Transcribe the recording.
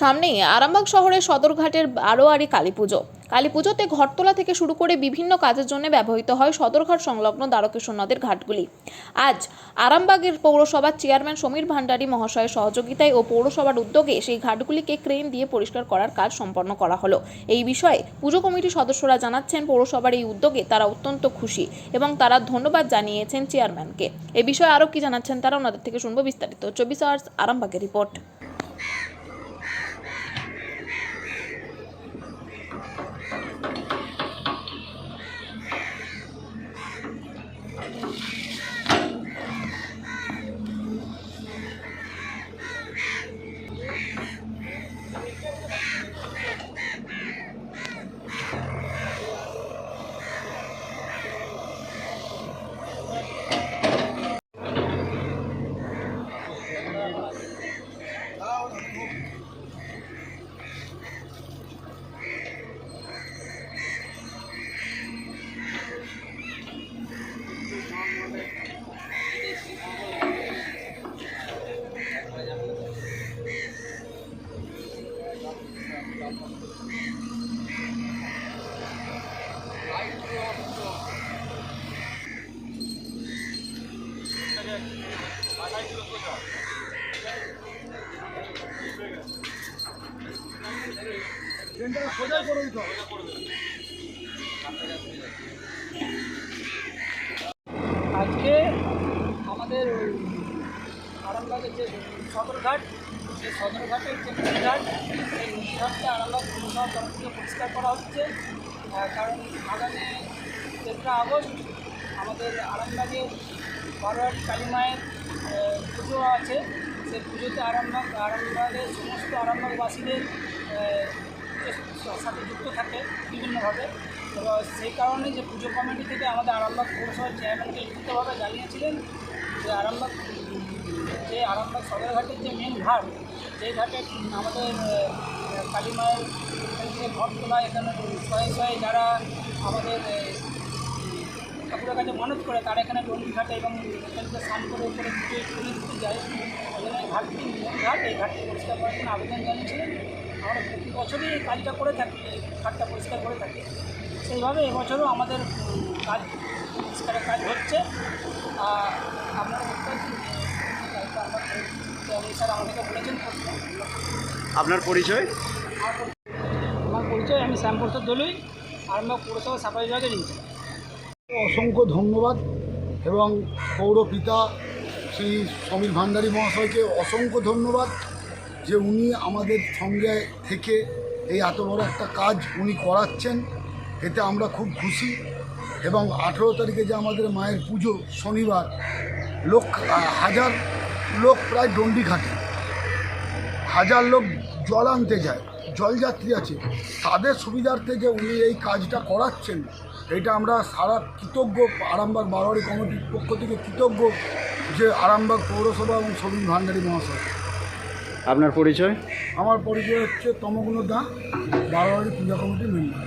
সামনেই আরামবাগ শহরের সদরঘাটের বারোয়ারি কালীপুজো। কালীপুজোতে ঘরতলা থেকে শুরু করে বিভিন্ন কাজের জন্য ব্যবহৃত হয় সদরঘাট সংলগ্ন দ্বারকেশ্বর নদের ঘাটগুলি। আজ আরামবাগের পৌরসভার চেয়ারম্যান সমীর ভান্ডারী মহাশয়ের সহযোগিতায় ও পৌরসভার উদ্যোগে সেই ঘাটগুলিকে ক্রেন দিয়ে পরিষ্কার করার কাজ সম্পন্ন করা হলো। এই বিষয়ে পুজো কমিটির সদস্যরা জানাচ্ছেন, পৌরসভার এই উদ্যোগে তারা অত্যন্ত খুশি এবং তারা ধন্যবাদ জানিয়েছেন চেয়ারম্যানকে। এ বিষয়ে আরও কি জানাচ্ছেন তারা, ওনাদের থেকে শুনবো বিস্তারিত। 24 আওয়ার্স আরামবাগের রিপোর্ট। আজকে আমাদের আরামবাগের যে সদরঘাট, সেই সদরঘাটের যে নদীঘাট, সেই নদীঘাটটা আরামবাগ পৌরসভার তরফ থেকে পরিষ্কার করা হচ্ছে। কারণ আগামী 13 আগস্ট আমাদের আরামবাগের বারোয়ারি কালী মায়ের পুজো আছে। সেই পুজোতে আরামবাগের সমস্ত আরামবাগবাসীদের সাথে যুক্ত থাকে বিভিন্নভাবে। এবার সেই কারণে যে পুজো কমিটি থেকে আমাদের আরামবাগ পৌরসভার চেয়ারম্যানকে লিখিতভাবে জানিয়েছিলেন যে আরামবাগ সদরঘাটের যে মেন ঘাট, সেই ঘাটে আমাদের কালী মায়ের যে ঘট তোলা, এখানে শয়ে শয়ে যারা আমাদের ঠাকুরের কাছে মানত করে তারা এখানে ডলি ঘাটে এবং এখানে স্নান করে উপরে তুলে দিতে যায়। ওখানে ঘাটটি মেন ঘাট, এই ঘাটটি পরিষ্কার করার জন্য আবেদন জানিয়েছিলেন। আমরা প্রতি বছরই এই কাজটা করে থাকি, এই ঘাটটা পরিষ্কার করে থাকি। সেইভাবে এবছরও আমাদের কাজ পরিষ্কারের কাজ হচ্ছে। আপনারা দেখতে পাচ্ছেন স্যার আমাদেরকে বলেছেন। আপনার পরিচয়? আমার পরিচয়, আমি শ্যামপ্রসাদ দলুই, আরামবাগ পৌরসভা সাফাই বিভাগের ইনচার্জ। অসংখ্য ধন্যবাদ এবং পৌরপিতা শ্রী সমীর ভান্ডারী মহাশয়কে অসংখ্য ধন্যবাদ যে উনি আমাদের সঙ্গে থেকে এই এত বড় একটা কাজ উনি করাচ্ছেন। এতে আমরা খুব খুশি। এবং 18 তারিখে যে আমাদের মায়ের পুজো শনিবার, হাজার লোক প্রায় ডন্ডি ঘাটে, হাজার লোক জল আনতে যায়, জলযাত্রী আছে, তাদের সুবিধার্থে যে উনি এই কাজটা করাচ্ছেন, এটা আমরা সারা কৃতজ্ঞ। আরামবাগ বারোয়ারি কমিটির পক্ষ থেকে কৃতজ্ঞ যে আরামবাগ পৌরসভা এবং সমীর ভান্ডারী মহাশয়। আপনার পরিচয়? আমার পরিচয় হচ্ছে তমগুণ দা, বারোয়ারি পূজা কমিটির মেম্বার।